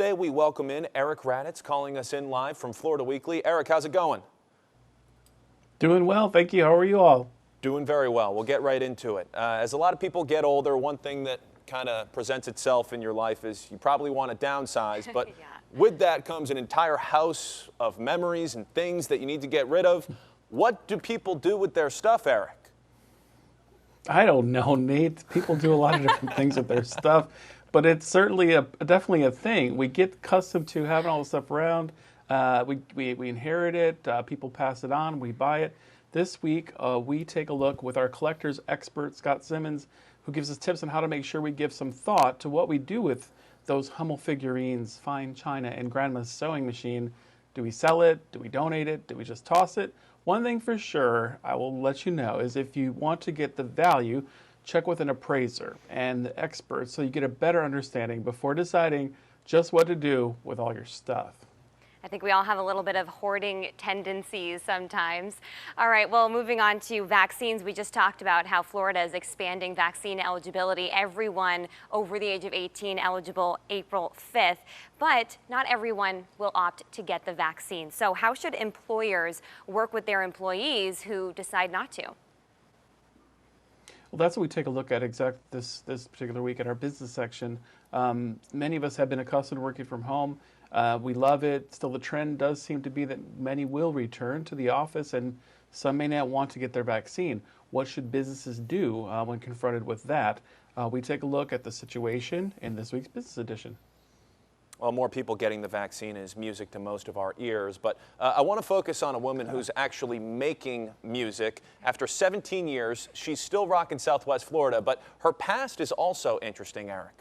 Thursday, we welcome in Eric Raddatz, calling us in live from Florida Weekly. Eric, how's it going? Doing well, thank you. How are you all? Doing very well. We'll get right into it. As a lot of people get older, one thing that kind of presents itself in your life is you probably want to downsize, but Yeah. with that comes an entire house of memories and things that you need to get rid of. What do people do with their stuff, Eric? I don't know, Nate. People do a lot of different things with their stuff, but it's certainly definitely a thing. We get accustomed to having all the stuff around. We inherit it. People pass it on. We buy it. This week, we take a look with our collector's expert, Scott Simmons, who gives us tips on how to make sure we give some thought to what we do with those Hummel figurines, fine china, and grandma's sewing machine. Do we sell it? Do we donate it? Do we just toss it? One thing for sure, I will let you know, is if you want to get the value, check with an appraiser and the expert so you get a better understanding before deciding just what to do with all your stuff. I think we all have a little bit of hoarding tendencies sometimes. All right, well, moving on to vaccines. We just talked about how Florida is expanding vaccine eligibility. Everyone over the age of 18 eligible April 5th, but not everyone will opt to get the vaccine. So how should employers work with their employees who decide not to? Well, that's what we take a look at this particular week at our business section. Many of us have been accustomed to working from home. We love it. Still, the trend does seem to be that many will return to the office and some may not want to get their vaccine. What should businesses do when confronted with that? We take a look at the situation in this week's Business Edition. Well, more people getting the vaccine is music to most of our ears, but I want to focus on a woman who's actually making music. After 17 years, she's still rocking Southwest Florida, but her past is also interesting, Eric.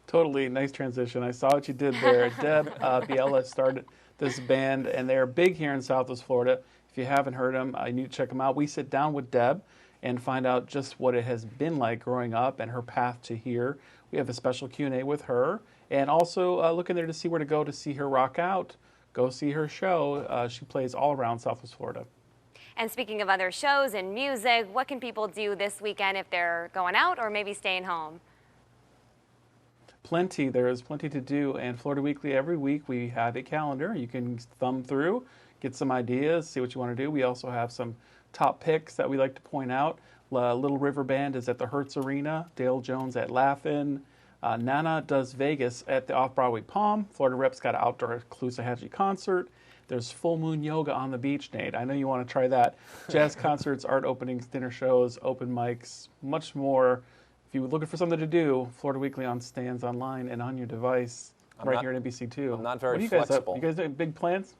Totally, nice transition. I saw what you did there. Deb Biella started this band, and they're big here in Southwest Florida. If you haven't heard them, you need to check them out. We sit down with Deb and find out just what it has been like growing up and her path to here. We have a special Q&A with her, and also looking there to see where to go to see her rock out. Go see her show. She plays all around Southwest Florida. And speaking of other shows and music, what can people do this weekend if they're going out or maybe staying home? Plenty. There is plenty to do, and Florida Weekly, every week we have a calendar you can thumb through, get some ideas, see what you want to do. We also have some top picks that we like to point out. Little River Band is at the Hertz Arena, Dale Jones at Laugh-In, Nana does Vegas at the Off-Broadway Palm, Florida Rep's got an outdoor Caloosahatchee concert. There's Full Moon Yoga on the beach, Nate. I know you want to try that. Jazz concerts, art openings, dinner shows, open mics, much more. If you're looking for something to do, Florida Weekly on stands online and on your device here at NBC too. I'm not very what flexible. You guys have big plans?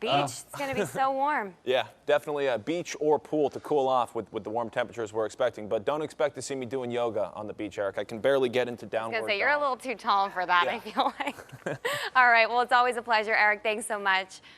Beach, it's going to be so warm. Yeah, definitely a beach or pool to cool off with the warm temperatures we're expecting. But don't expect to see me doing yoga on the beach, Eric. I can barely get into downward dog. You're a little too tall for that, Yeah. I feel like. All right, well, it's always a pleasure, Eric. Thanks so much.